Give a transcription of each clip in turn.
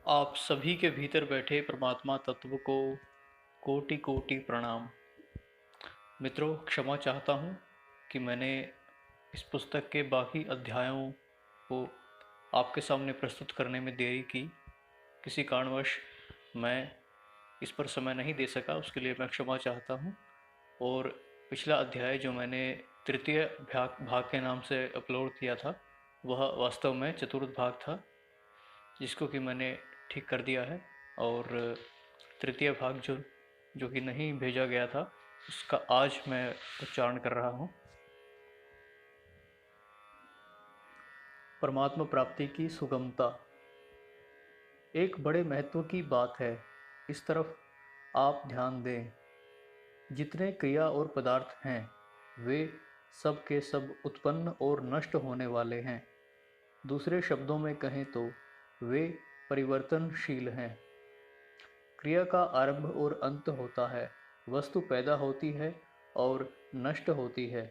आप सभी के भीतर बैठे परमात्मा तत्व को कोटि कोटि प्रणाम। मित्रों, क्षमा चाहता हूँ कि मैंने इस पुस्तक के बाकी अध्यायों को आपके सामने प्रस्तुत करने में देरी की। किसी कारणवश मैं इस पर समय नहीं दे सका, उसके लिए मैं क्षमा चाहता हूँ। और पिछला अध्याय जो मैंने तृतीय भाग भाग के नाम से अपलोड किया था, वह वास्तव में चतुर्थ भाग था, जिसको कि मैंने ठीक कर दिया है। और तृतीय भाग जो कि नहीं भेजा गया था, उसका आज मैं उच्चारण कर रहा हूँ। परमात्मा प्राप्ति की सुगमता एक बड़े महत्व की बात है। इस तरफ आप ध्यान दें। जितने क्रिया और पदार्थ हैं, वे सब के सब उत्पन्न और नष्ट होने वाले हैं। दूसरे शब्दों में कहें तो वे परिवर्तनशील हैं। क्रिया का आरंभ और अंत होता है। वस्तु पैदा होती है और नष्ट होती है।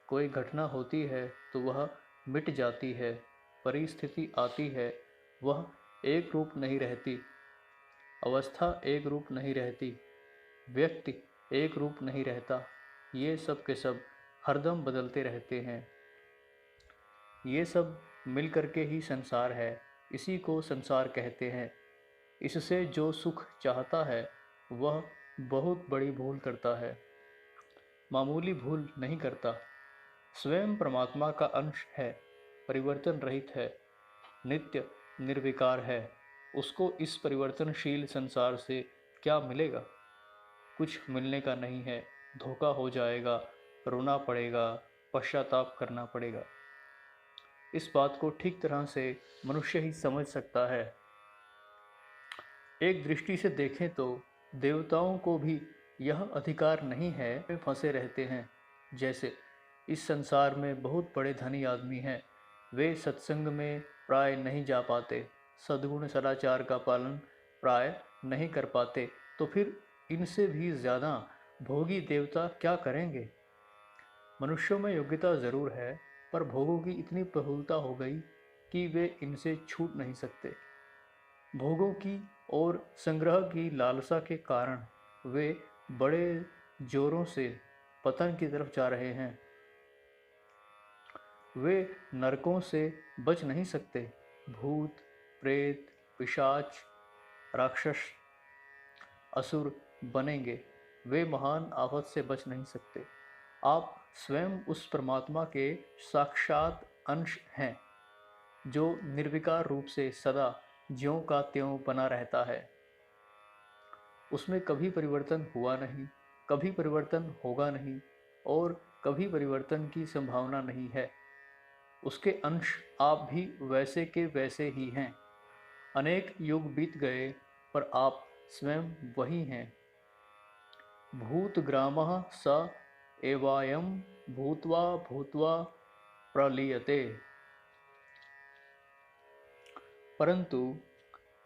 कोई घटना होती है तो वह मिट जाती है। परिस्थिति आती है, वह एक रूप नहीं रहती। अवस्था एक रूप नहीं रहती। व्यक्ति एक रूप नहीं रहता। ये सब के सब हरदम बदलते रहते हैं। ये सब मिल करके ही संसार है। इसी को संसार कहते हैं। इससे जो सुख चाहता है, वह बहुत बड़ी भूल करता है। मामूली भूल नहीं करता। स्वयं परमात्मा का अंश है, परिवर्तन रहित है, नित्य निर्विकार है। उसको इस परिवर्तनशील संसार से क्या मिलेगा? कुछ मिलने का नहीं है। धोखा हो जाएगा, रोना पड़ेगा, पश्चाताप करना पड़ेगा। इस बात को ठीक तरह से मनुष्य ही समझ सकता है। एक दृष्टि से देखें तो देवताओं को भी यह अधिकार नहीं है, वे फंसे रहते हैं। जैसे इस संसार में बहुत बड़े धनी आदमी हैं, वे सत्संग में प्राय नहीं जा पाते, सद्गुण सदाचार का पालन प्राय नहीं कर पाते, तो फिर इनसे भी ज़्यादा भोगी देवता क्या करेंगे? मनुष्यों में योग्यता ज़रूर है, पर भोगों की इतनी प्रफुल्लता हो गई कि वे इनसे छूट नहीं सकते। भोगों की और संग्रह की लालसा के कारण वे बड़े जोरों से पतन की तरफ जा रहे हैं। वे नरकों से बच नहीं सकते। भूत, प्रेत, पिशाच, राक्षस, असुर बनेंगे। वे महान आफत से बच नहीं सकते। आप स्वयं उस परमात्मा के साक्षात अंश हैं, जो निर्विकार रूप से सदा ज्यों का त्यों बना रहता है। उसमें कभी परिवर्तन हुआ नहीं, कभी परिवर्तन होगा नहीं, और कभी परिवर्तन की संभावना नहीं है। उसके अंश आप भी वैसे के वैसे ही हैं। अनेक युग बीत गए, पर आप स्वयं वही हैं। भूतग्रामः स एवायं भूत्वा भूत्वा प्रलीयते। परंतु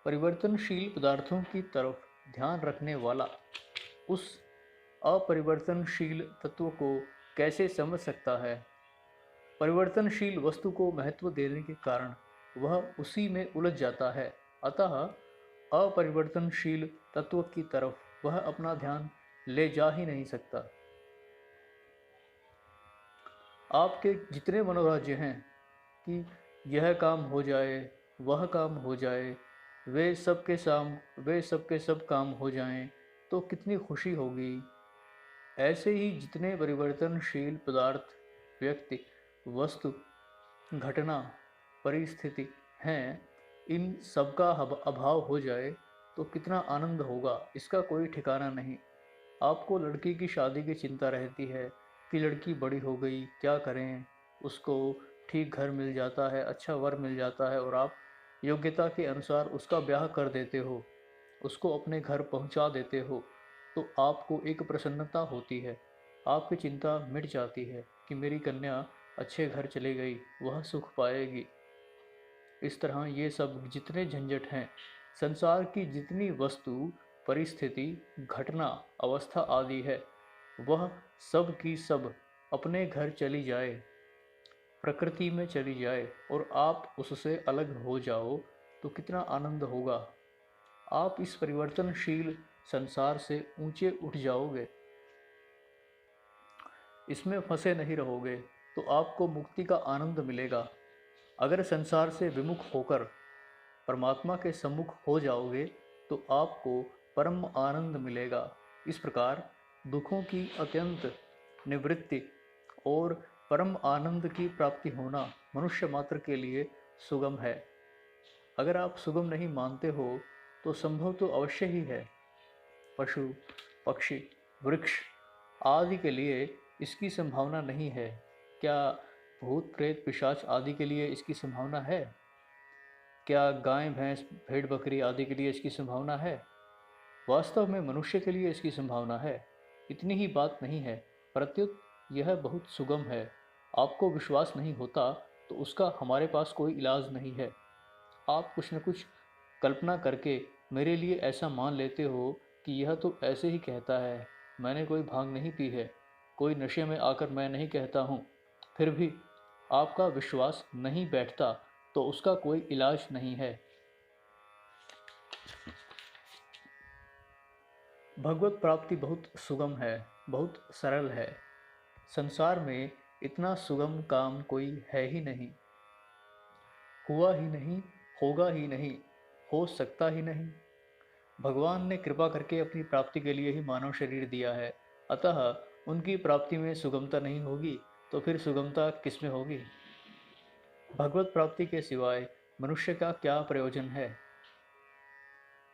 परिवर्तनशील पदार्थों की तरफ ध्यान रखने वाला उस अपरिवर्तनशील तत्व को कैसे समझ सकता है? परिवर्तनशील वस्तु को महत्व देने के कारण वह उसी में उलझ जाता है। अतः अपरिवर्तनशील तत्व की तरफ वह अपना ध्यान ले जा ही नहीं सकता। आपके जितने मनोराज्य हैं कि यह काम हो जाए, वह काम हो जाए, वे सब के सब काम हो जाएं, तो कितनी खुशी होगी। ऐसे ही जितने परिवर्तनशील पदार्थ, व्यक्ति, वस्तु, घटना, परिस्थिति हैं, इन सबका अभाव हो जाए तो कितना आनंद होगा, इसका कोई ठिकाना नहीं। आपको लड़की की शादी की चिंता रहती है कि लड़की बड़ी हो गई, क्या करें, उसको ठीक घर मिल जाता है, अच्छा वर मिल जाता है, और आप योग्यता के अनुसार उसका ब्याह कर देते हो, उसको अपने घर पहुंचा देते हो, तो आपको एक प्रसन्नता होती है, आपकी चिंता मिट जाती है कि मेरी कन्या अच्छे घर चली गई, वह सुख पाएगी। इस तरह ये सब जितने झंझट हैं, संसार की जितनी वस्तु, परिस्थिति, घटना, अवस्था आदि है, वह सब की सब अपने घर चली जाए, प्रकृति में चली जाए, और आप उससे अलग हो जाओ, तो कितना आनंद होगा। आप इस परिवर्तनशील संसार से ऊंचे उठ जाओगे, इसमें फंसे नहीं रहोगे, तो आपको मुक्ति का आनंद मिलेगा। अगर संसार से विमुख होकर परमात्मा के सम्मुख हो जाओगे तो आपको परम आनंद मिलेगा। इस प्रकार दुखों की अत्यंत निवृत्ति और परम आनंद की प्राप्ति होना मनुष्य मात्र के लिए सुगम है। अगर आप सुगम नहीं मानते हो तो संभव तो अवश्य ही है। पशु, पक्षी, वृक्ष आदि के लिए इसकी संभावना नहीं है। क्या भूत प्रेत पिशाच आदि के लिए इसकी संभावना है? क्या गाय भैंस भेड़ बकरी आदि के लिए इसकी संभावना है? वास्तव में मनुष्य के लिए इसकी संभावना है। इतनी ही बात नहीं है, प्रत्युत यह बहुत सुगम है। आपको विश्वास नहीं होता तो उसका हमारे पास कोई इलाज नहीं है। आप कुछ न कुछ कल्पना करके मेरे लिए ऐसा मान लेते हो कि यह तो ऐसे ही कहता है, मैंने कोई भांग नहीं पी है, कोई नशे में आकर मैं नहीं कहता हूँ। फिर भी आपका विश्वास नहीं बैठता तो उसका कोई इलाज नहीं है। भगवत प्राप्ति बहुत सुगम है, बहुत सरल है। संसार में इतना सुगम काम कोई है ही नहीं, हुआ ही नहीं, होगा ही नहीं, हो सकता ही नहीं। भगवान ने कृपा करके अपनी प्राप्ति के लिए ही मानव शरीर दिया है, अतः उनकी प्राप्ति में सुगमता नहीं होगी तो फिर सुगमता किस में होगी? भगवत प्राप्ति के सिवाय मनुष्य का क्या प्रयोजन है?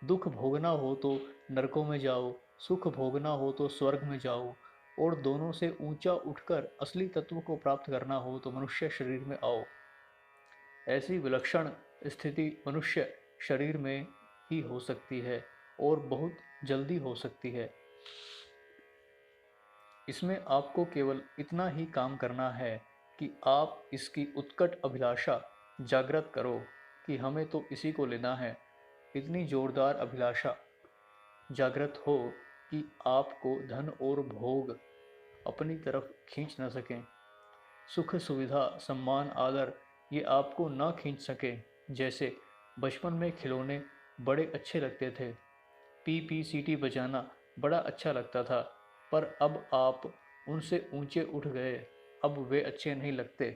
दुख भोगना हो तो नरकों में जाओ, सुख भोगना हो तो स्वर्ग में जाओ, और दोनों से ऊंचा उठकर असली तत्व को प्राप्त करना हो तो मनुष्य शरीर में आओ। ऐसी विलक्षण स्थिति मनुष्य शरीर में ही हो सकती है और बहुत जल्दी हो सकती है। इसमें आपको केवल इतना ही काम करना है कि आप इसकी उत्कट अभिलाषा जागृत करो कि हमें तो इसी को लेना है। इतनी जोरदार अभिलाषा जागृत हो कि आपको धन और भोग अपनी तरफ खींच न सकें। सुख सुविधा सम्मान आदर ये आपको न खींच सके। जैसे बचपन में खिलौने बड़े अच्छे लगते थे, पी पी सीटी बजाना बड़ा अच्छा लगता था, पर अब आप उनसे ऊंचे उठ गए, अब वे अच्छे नहीं लगते।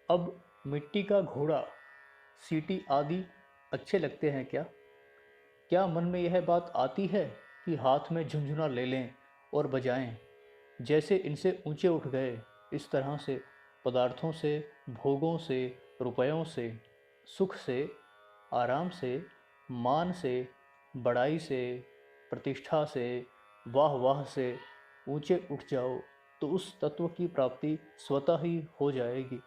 अब मिट्टी का घोड़ा, सीटी आदि अच्छे लगते हैं क्या? क्या मन में यह बात आती है कि हाथ में झुंझुना ले लें और बजाएं? जैसे इनसे ऊंचे उठ गए, इस तरह से पदार्थों से, भोगों से, रुपयों से, सुख से, आराम से, मान से, बड़ाई से, प्रतिष्ठा से, वाह वाह से ऊंचे उठ जाओ तो उस तत्व की प्राप्ति स्वतः ही हो जाएगी।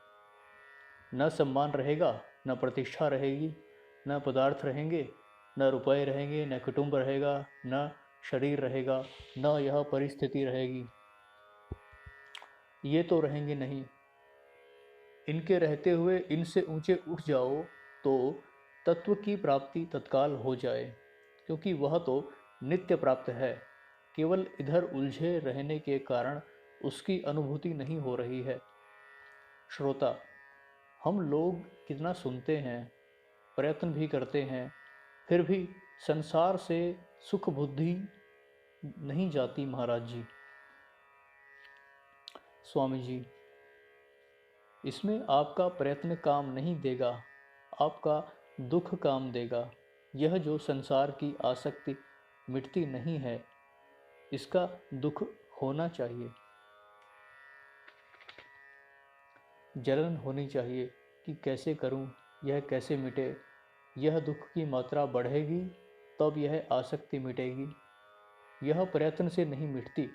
न सम्मान रहेगा, न प्रतिष्ठा रहेगी, न पदार्थ रहेंगे, न रुपए रहेंगे, न कुटुंब रहेगा, न शरीर रहेगा, न यह परिस्थिति रहेगी। ये तो रहेंगे नहीं। इनके रहते हुए इनसे ऊंचे उठ जाओ तो तत्व की प्राप्ति तत्काल हो जाए, क्योंकि वह तो नित्य प्राप्त है। केवल इधर उलझे रहने के कारण उसकी अनुभूति नहीं हो रही है। श्रोता, हम लोग कितना सुनते हैं, प्रयत्न भी करते हैं, फिर भी संसार से सुख बुद्धि नहीं जाती। महाराज जी, स्वामी जी, इसमें आपका प्रयत्न काम नहीं देगा, आपका दुख काम देगा। यह जो संसार की आसक्ति मिटती नहीं है, इसका दुख होना चाहिए, जलन होनी चाहिए कि कैसे करूं, यह कैसे मिटे। यह दुख की मात्रा बढ़ेगी तब यह आसक्ति मिटेगी। यह प्रयत्न से नहीं मिटती।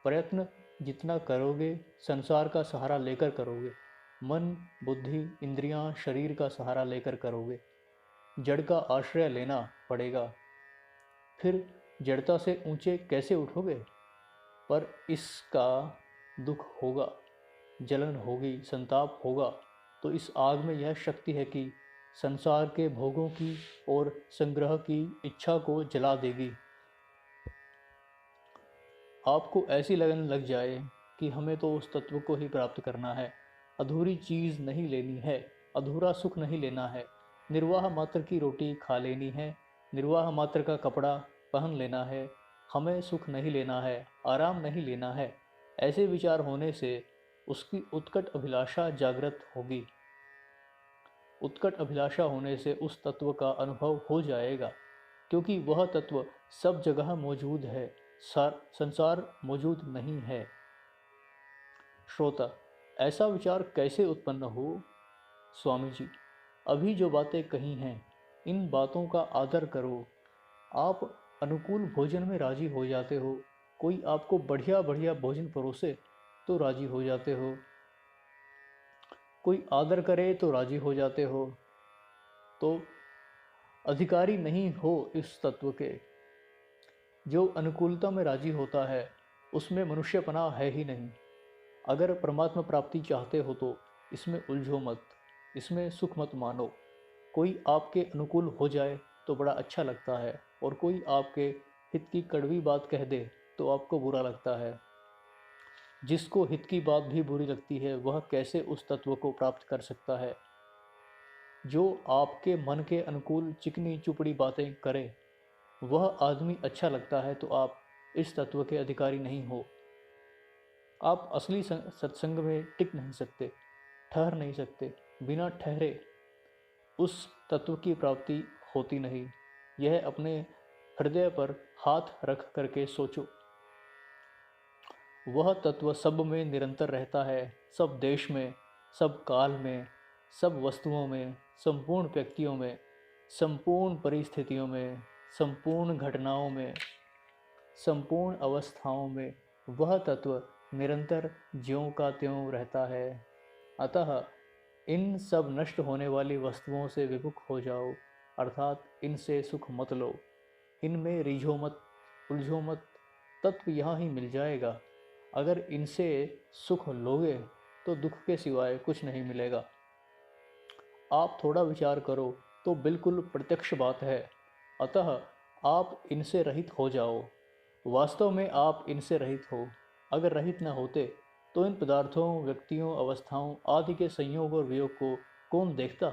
प्रयत्न जितना करोगे संसार का सहारा लेकर करोगे, मन बुद्धि इंद्रियां शरीर का सहारा लेकर करोगे, जड़ का आश्रय लेना पड़ेगा। फिर जड़ता से ऊंचे कैसे उठोगे? पर इसका दुख होगा, जलन होगी, संताप होगा, तो इस आग में यह शक्ति है कि संसार के भोगों की और संग्रह की इच्छा को जला देगी। आपको ऐसी लगन लग जाए कि हमें तो उस तत्व को ही प्राप्त करना है, अधूरी चीज़ नहीं लेनी है। अधूरा सुख नहीं लेना है। निर्वाह मात्र की रोटी खा लेनी है, निर्वाह मात्र का कपड़ा पहन लेना है। हमें सुख नहीं लेना है, आराम नहीं लेना है। ऐसे विचार होने से उसकी उत्कट अभिलाषा जागृत होगी। उत्कट अभिलाषा होने से उस तत्व का अनुभव हो जाएगा, क्योंकि वह तत्व सब जगह मौजूद है, संसार मौजूद नहीं है। श्रोता, ऐसा विचार कैसे उत्पन्न हो? स्वामी जी, अभी जो बातें कही हैं, इन बातों का आदर करो। आप अनुकूल भोजन में राजी हो जाते हो, कोई आपको बढ़िया बढ़िया भोजन परोसे तो राजी हो जाते हो, कोई आदर करे तो राजी हो जाते हो। तो अधिकारी नहीं हो इस तत्व के। जो अनुकूलता में राजी होता है उसमें मनुष्यपना है ही नहीं। अगर परमात्मा प्राप्ति चाहते हो तो इसमें उलझो मत, इसमें सुख मत मानो। कोई आपके अनुकूल हो जाए तो बड़ा अच्छा लगता है, और कोई आपके हित की कड़वी बात कह दे तो आपको बुरा लगता है। जिसको हित की बात भी बुरी लगती है वह कैसे उस तत्व को प्राप्त कर सकता है? जो आपके मन के अनुकूल चिकनी चुपड़ी बातें करे वह आदमी अच्छा लगता है, तो आप इस तत्व के अधिकारी नहीं हो। आप असली सत्संग में टिक नहीं सकते, ठहर नहीं सकते। बिना ठहरे उस तत्व की प्राप्ति होती नहीं। यह अपने हृदय पर हाथ रख करके सोचो। वह तत्व सब में निरंतर रहता है, सब देश में, सब काल में, सब वस्तुओं में, संपूर्ण व्यक्तियों में, संपूर्ण परिस्थितियों में, संपूर्ण घटनाओं में, संपूर्ण अवस्थाओं में वह तत्व निरंतर ज्यों का त्यों रहता है। अतः इन सब नष्ट होने वाली वस्तुओं से विमुख हो जाओ, अर्थात इनसे सुख मत लो, इनमें रीझो मत, उलझो मत। तत्व यहाँ ही मिल जाएगा। अगर इनसे सुख लोगे तो दुख के सिवाय कुछ नहीं मिलेगा। आप थोड़ा विचार करो तो बिल्कुल प्रत्यक्ष बात है। अतः आप इनसे रहित हो जाओ। वास्तव में आप इनसे रहित हो। अगर रहित न होते तो इन पदार्थों, व्यक्तियों, अवस्थाओं आदि के संयोग और वियोग को कौन देखता?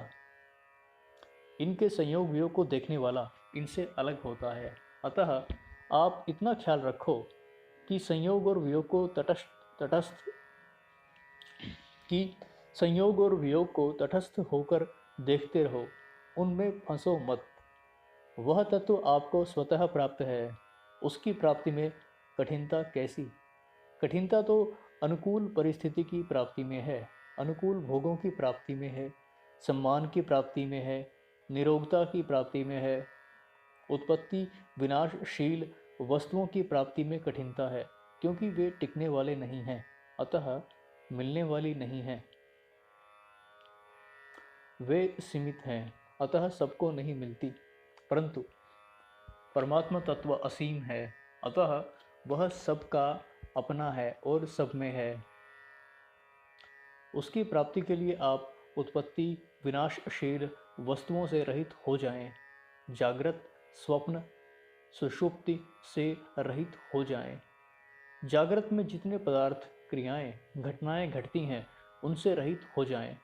इनके संयोग वियोग को देखने वाला इनसे अलग होता है। अतः आप इतना ख्याल रखो कि संयोग और वियोग को तटस्थ कि संयोग और वियोग को तटस्थ होकर देखते रहो, उनमें फंसो मत। वह तत्व आपको स्वतः प्राप्त है, उसकी प्राप्ति में कठिनता कैसी? कठिनता तो अनुकूल परिस्थिति की प्राप्ति में है, अनुकूल भोगों की प्राप्ति में है, सम्मान की प्राप्ति में है, निरोगता की प्राप्ति में है। उत्पत्ति विनाशशील वस्तुओं की प्राप्ति में कठिनता है, क्योंकि वे टिकने वाले नहीं हैं, अतः मिलने वाली नहीं हैं। वे सीमित हैं, अतः सबको नहीं मिलती। परंतु परमात्मा तत्व असीम है, अतः वह सबका अपना है और सब में है। उसकी प्राप्ति के लिए आप उत्पत्ति विनाशशील वस्तुओं से रहित हो जाएं, जागृत, स्वप्न, सुषुप्ति से रहित हो जाएं। जागृत में जितने पदार्थ, क्रियाएं, घटनाएं घटती हैं उनसे रहित हो जाएं।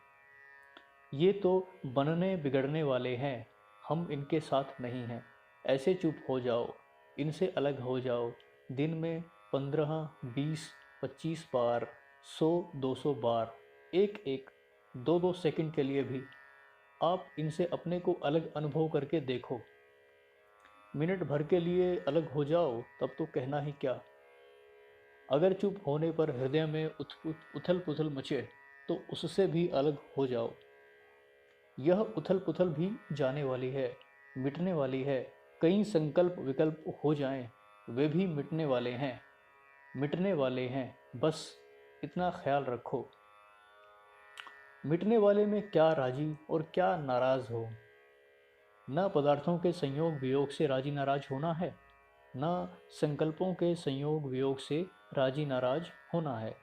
ये तो बनने बिगड़ने वाले हैं, हम इनके साथ नहीं हैं। ऐसे चुप हो जाओ, इनसे अलग हो जाओ। दिन में 15, 20, 25 बार, 100, 200 बार, एक एक, 2-2 सेकंड के लिए भी आप इनसे अपने को अलग अनुभव करके देखो। मिनट भर के लिए अलग हो जाओ तब तो कहना ही क्या। अगर चुप होने पर हृदय में उथल पुथल मचे तो उससे भी अलग हो जाओ। यह उथल पुथल भी जाने वाली है, मिटने वाली है। कई संकल्प विकल्प हो जाएं, वे भी मिटने वाले हैं, मिटने वाले हैं। बस इतना ख्याल रखो। मिटने वाले में क्या राजी और क्या नाराज हो। न पदार्थों के संयोग वियोग से राजी नाराज होना है, न संकल्पों के संयोग वियोग से राजी नाराज होना है।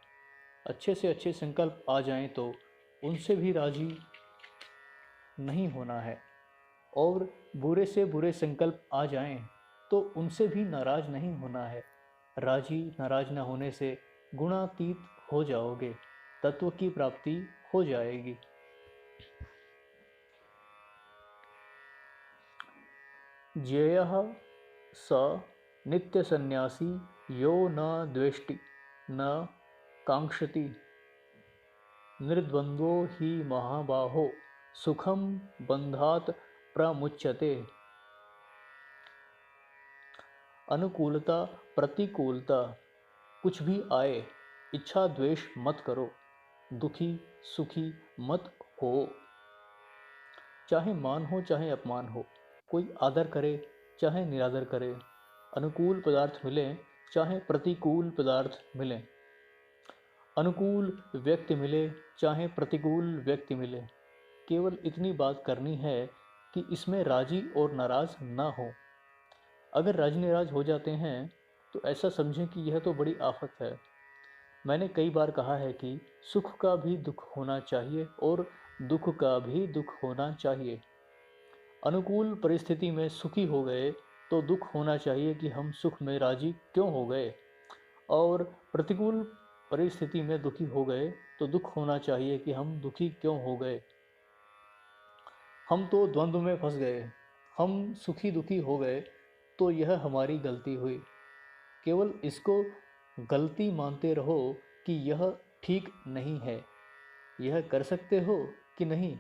अच्छे से अच्छे संकल्प आ जाएं तो उनसे भी राजी नहीं होना है, और बुरे से बुरे संकल्प आ जाएं तो उनसे भी नाराज नहीं होना है। राजी नाराज न होने से गुणातीत हो जाओगे, तत्व की प्राप्ति हो जाएगी। ज्ञेयः स नित्यसन्न्यासी यो न द्वेष्टि न काङ्क्षति निर्द्वन्द्वो हि महाबाहो सुखम बंधात प्रमुच्यते। अनुकूलता प्रतिकूलता कुछ भी आए, इच्छा द्वेष मत करो, दुखी सुखी मत हो। चाहे मान हो चाहे अपमान हो, कोई आदर करे चाहे निरादर करे, अनुकूल पदार्थ मिले चाहे प्रतिकूल पदार्थ मिले, अनुकूल व्यक्ति मिले चाहे प्रतिकूल व्यक्ति मिले, केवल इतनी बात करनी है कि इसमें राजी और नाराज ना हो। अगर राजी नाराज हो जाते हैं तो ऐसा समझें कि यह तो बड़ी आफत है। मैंने कई बार कहा है कि सुख का भी दुख होना चाहिए और दुख का भी दुख होना चाहिए। अनुकूल परिस्थिति में सुखी हो गए तो दुख होना चाहिए कि हम सुख में राजी क्यों हो गए, और प्रतिकूल परिस्थिति में दुखी हो गए तो दुख होना चाहिए कि हम दुखी क्यों हो गए। हम तो द्वंद्व में फंस गए, हम सुखी दुखी हो गए तो यह हमारी गलती हुई। केवल इसको गलती मानते रहो कि यह ठीक नहीं है। यह कर सकते हो कि नहीं,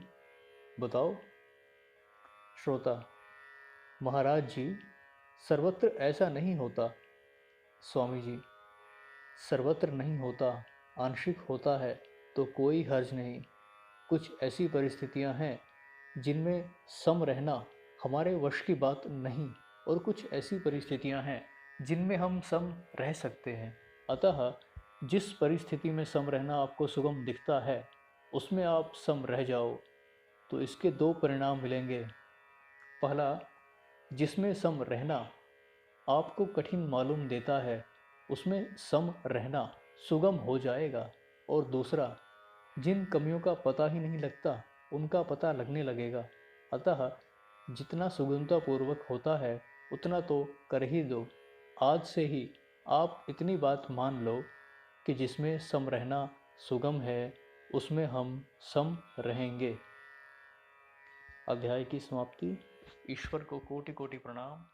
बताओ। श्रोता: महाराज जी, सर्वत्र ऐसा नहीं होता। स्वामी जी: सर्वत्र नहीं होता, आंशिक होता है तो कोई हर्ज नहीं। कुछ ऐसी परिस्थितियां हैं जिनमें सम रहना हमारे वश की बात नहीं, और कुछ ऐसी परिस्थितियां हैं जिनमें हम सम रह सकते हैं। अतः जिस परिस्थिति में सम रहना आपको सुगम दिखता है उसमें आप सम रह जाओ, तो इसके दो परिणाम मिलेंगे। पहला, जिसमें सम रहना आपको कठिन मालूम देता है उसमें सम रहना सुगम हो जाएगा, और दूसरा, जिन कमियों का पता ही नहीं लगता उनका पता लगने लगेगा। अतः जितना सुगमता पूर्वक होता है उतना तो कर ही दो। आज से ही आप इतनी बात मान लो कि जिसमें सम रहना सुगम है उसमें हम सम रहेंगे। अध्याय की समाप्ति। ईश्वर को कोटि कोटि प्रणाम।